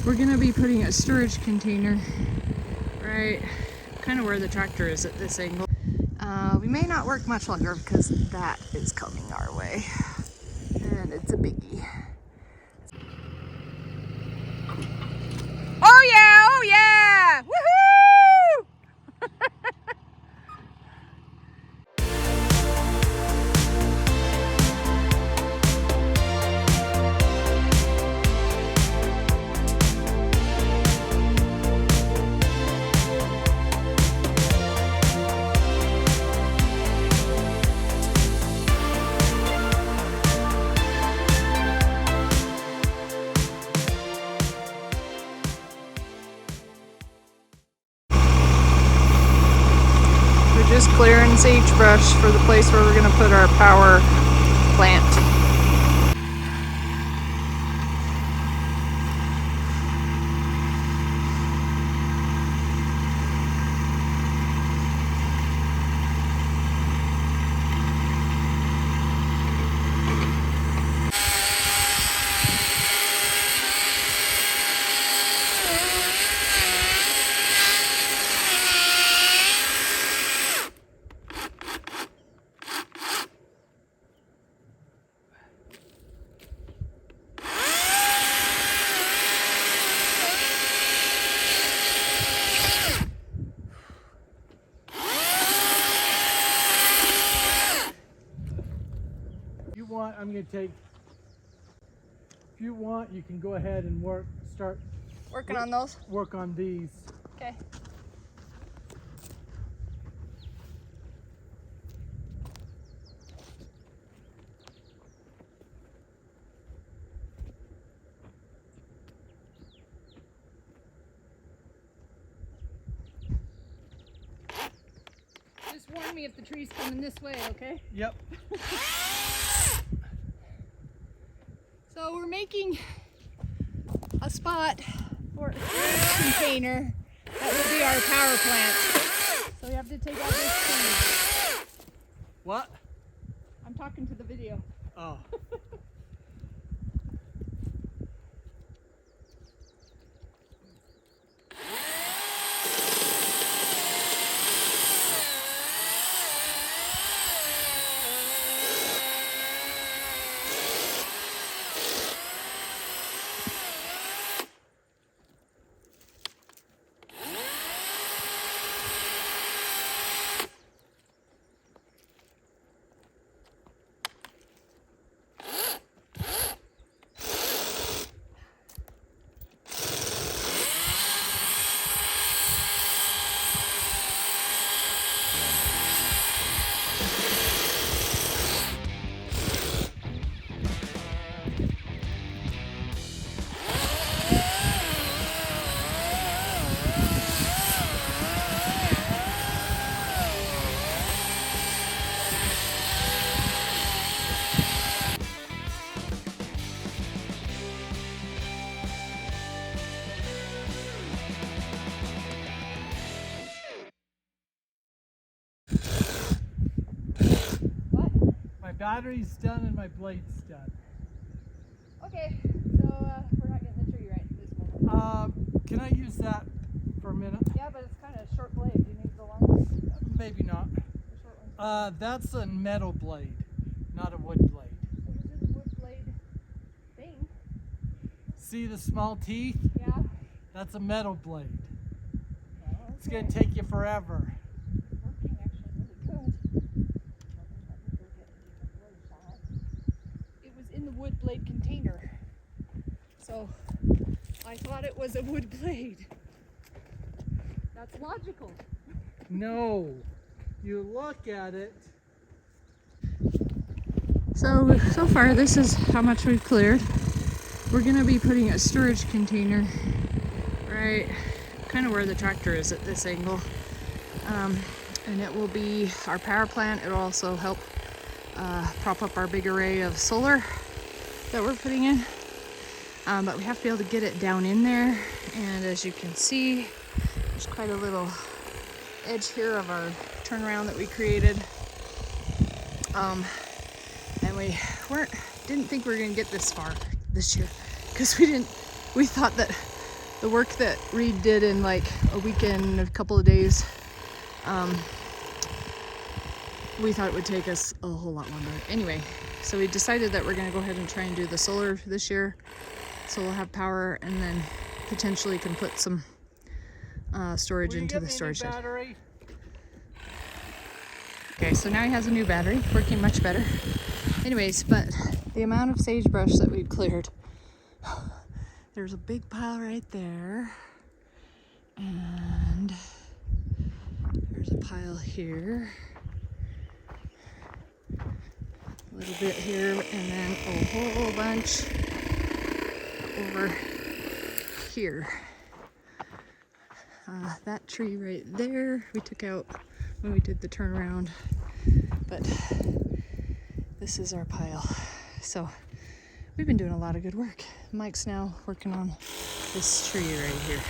We're gonna be putting a storage container right kind of where the tractor is at this angle. We may not work much longer because that is coming our way and it's a biggie. Oh yeah, oh yeah, woohoo! Just clearing sagebrush for the place where we're going to put our power plant. I'm going to take, if you want, you can go ahead and start Working on those? Work on these. Okay. Just warn me if the tree's coming this way, okay? Yep. So we're making a spot for a storage container that will be our power plant. So we have to take out this tree. What? I'm talking to the video. Oh. Battery's done and my blade's done. Okay, so we're not getting the tree right this moment. Can I use that for a minute? Yeah, but it's kind of a short blade. Do you need the long one? Maybe not. The short one? That's a metal blade, not a wood blade. What is this wood blade thing? See the small teeth? Yeah. That's a metal blade. Oh, okay. It's going to take you forever. Working actually really good. It was in the wood blade container, so I thought it was a wood blade. That's logical. No, you look at it. So far this is how much we've cleared. We're gonna be putting a storage container right kind of where the tractor is at this angle. And it will be our power plant. It'll also help prop up our big array of solar that we're putting in. But we have to be able to get it down in there. And as you can see, there's quite a little edge here of our turnaround that we created. And we didn't think we were gonna get this far this year because we thought that the work that Reed did in like a weekend, a couple of days, we thought it would take us a whole lot longer. Anyway, so we decided that we're gonna go ahead and try and do the solar this year. So we'll have power and then potentially can put some storage into the storage shed. Battery? Okay, so now he has a new battery, working much better. Anyways, but the amount of sagebrush that we've cleared, there's a big pile right there. And there's a pile here. A little bit here, and then a whole bunch over here. That tree right there, we took out when we did the turnaround, but this is our pile. So we've been doing a lot of good work. Mike's now working on this tree right here.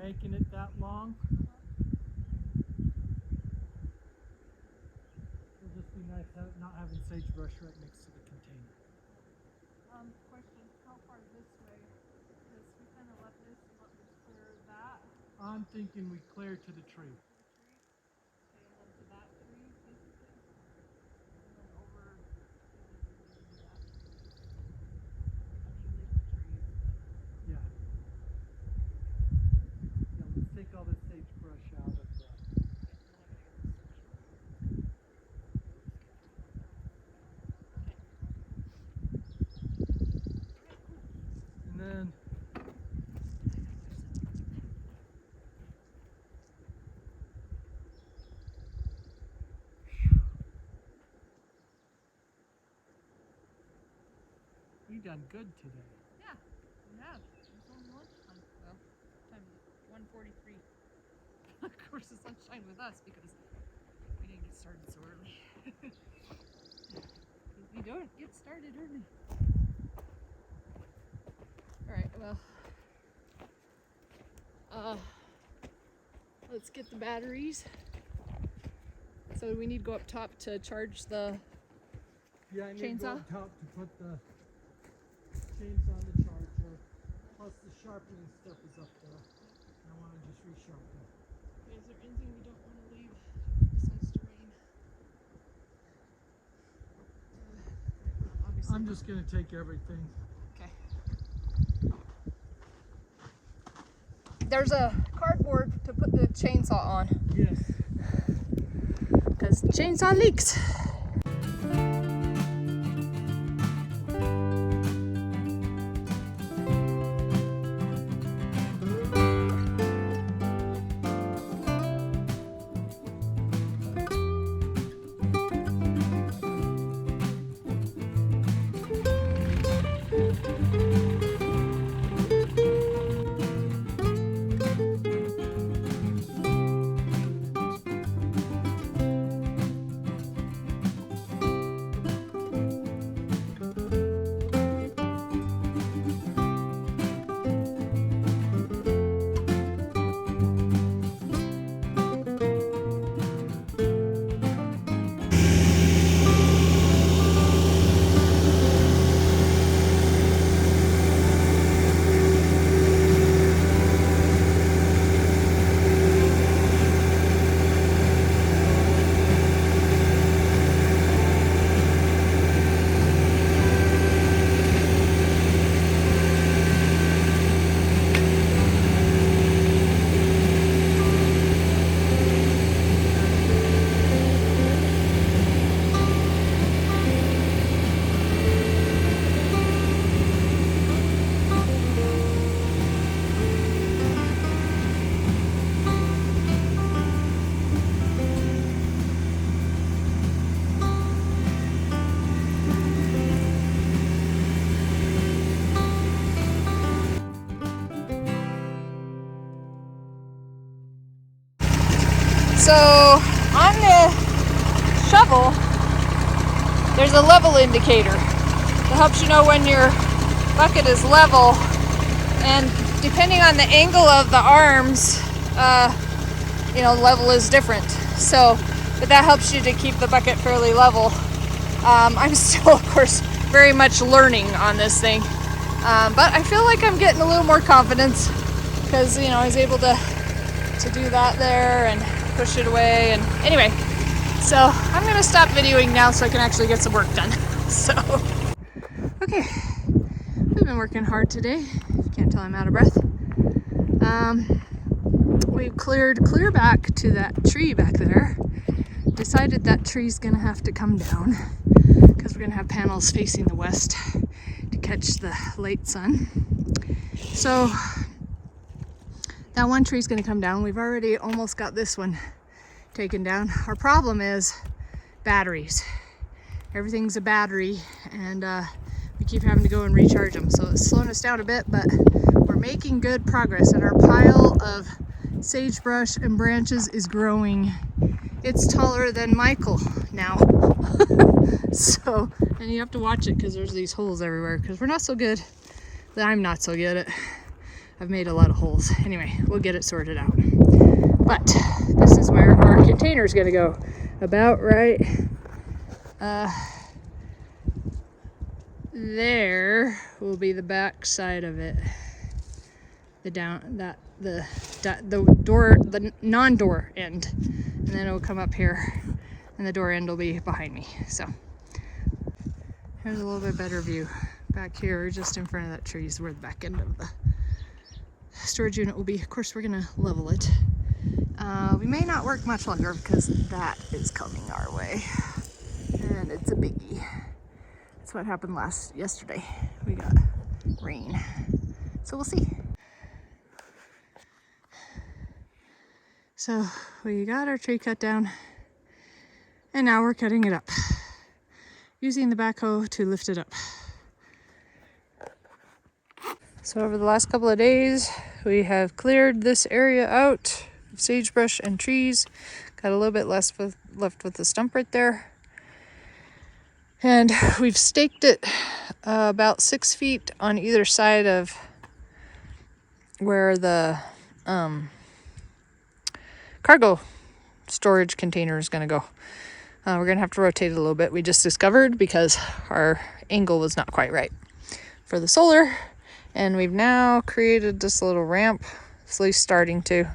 Making it that long. It'll just be nice not having sagebrush right next to the container. Question, how far this way? Because we kind of left this, but we clear that. I'm thinking we clear to the tree. Okay, and then to that tree, basically. And then over that. I mean, leave the trees, but... Yeah. Yeah, let's take all the sagebrush out of the... And then... We done good today. Yeah, we have. It's only lunchtime. Well, time is 1:43. Of course, it's lunchtime with us because we didn't get started so early. We don't get started early. Alright, well. Let's get the batteries. So we need to go up top to charge the Yeah, I need chainsaw? to go up top to put the chainsaw on the charger. Plus the sharpening stuff is up there. I want to just resharpen. Is there anything we don't want to leave besides terrain? Obviously. I'm just going to take everything. Okay. There's a cardboard to put the chainsaw on. Yes. Because the chainsaw leaks. level, there's a level indicator that helps you know when your bucket is level. And depending on the angle of the arms, level is different. So, but that helps you to keep the bucket fairly level. I'm still, of course, very much learning on this thing. But I feel like I'm getting a little more confidence because, I was able to do that there and push it away. And anyway, so I'm going to stop videoing now so I can actually get some work done. So, okay, we've been working hard today. If you can't tell, I'm out of breath. We've cleared clear back to that tree back there. Decided that tree's gonna have to come down because we're gonna have panels facing the west to catch the late sun. So that one tree's gonna come down. We've already almost got this one taken down. Our problem is batteries. Everything's a battery, and we keep having to go and recharge them. So it's slowing us down a bit, but we're making good progress, and our pile of sagebrush and branches is growing. It's taller than Michael now. So, and you have to watch it because there's these holes everywhere because we're not so good. I'm not so good at, I've made a lot of holes. Anyway, we'll get it sorted out. But this is where our container is going to go. About right there will be the back side of it. The door, the non-door end, and then it will come up here, and the door end will be behind me. So here's a little bit better view back here, just in front of that tree is where the back end of the storage unit will be. Of course, we're gonna level it. We may not work much longer because that is coming our way, and it's a biggie. That's what happened yesterday. We got rain, so we'll see. So we got our tree cut down, and now we're cutting it up, using the backhoe to lift it up. So over the last couple of days, we have cleared this area out of sagebrush and trees. Got a little bit left with the stump right there. And we've staked it about 6 feet on either side of where the cargo storage container is going to go. We're going to have to rotate it a little bit. We just discovered because our angle was not quite right for the solar, and we've now created this little ramp. It's at least starting to,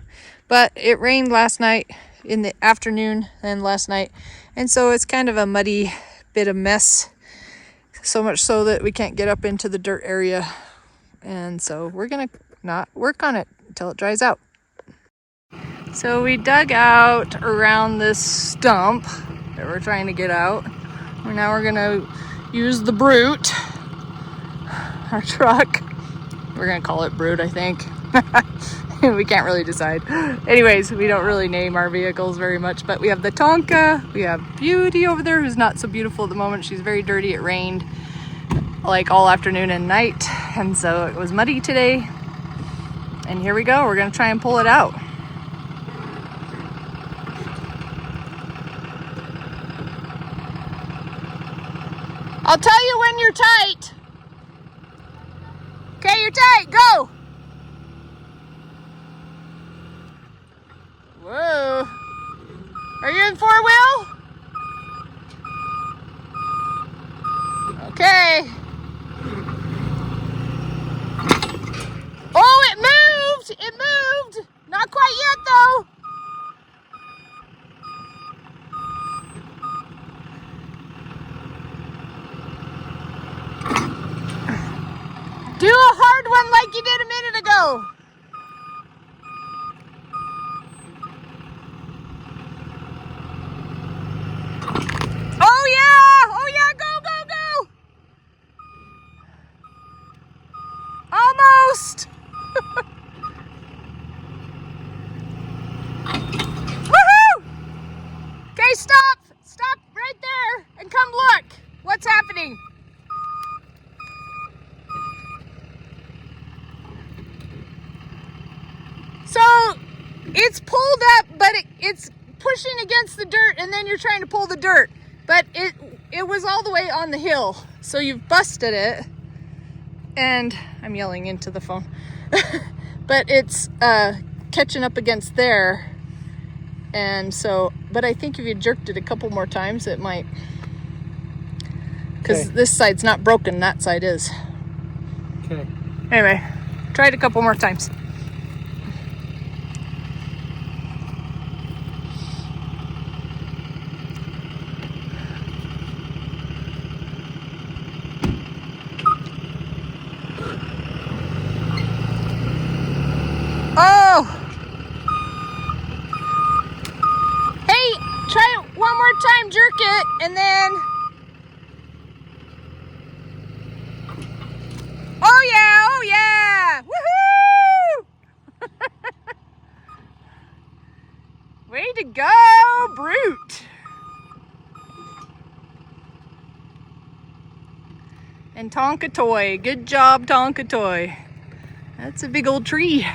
but it rained last night in the afternoon and last night, and so it's kind of a muddy bit of mess, so much so that we can't get up into the dirt area, and so we're going to not work on it until it dries out. So we dug out around this stump that we're trying to get out. Now we're gonna use the Brute, our truck. We're gonna call it Brute, I think. We can't really decide. Anyways, we don't really name our vehicles very much, but we have the Tonka, we have Beauty over there, who's not so beautiful at the moment. She's very dirty. It rained like all afternoon and night, and so it was muddy today. And here we go, we're gonna try and pull it out. I'll tell you when you're tight. Okay, you're tight, go. Whoa. Are you in 4-wheel? Okay. Oh, it moved. It moved. Not quite yet, though. Do a hard one like you did a minute ago. Oh yeah, go, go, go. Almost. Woohoo! Okay, stop right there and come look. What's happening? So it's pulled up, but it's pushing against the dirt, and then you're trying to pull the dirt. But it was all the way on the hill, so you've busted it. And I'm yelling into the phone. But it's catching up against there. And so, but I think if you jerked it a couple more times, it might. Because this side's not broken, that side is. Okay. Anyway, try it a couple more times. Oh! Hey, try it one more time, jerk it, and then... Oh yeah, oh yeah! Woohoo! Way to go, Brute! And Tonka Toy, good job, Tonka Toy. That's a big old tree.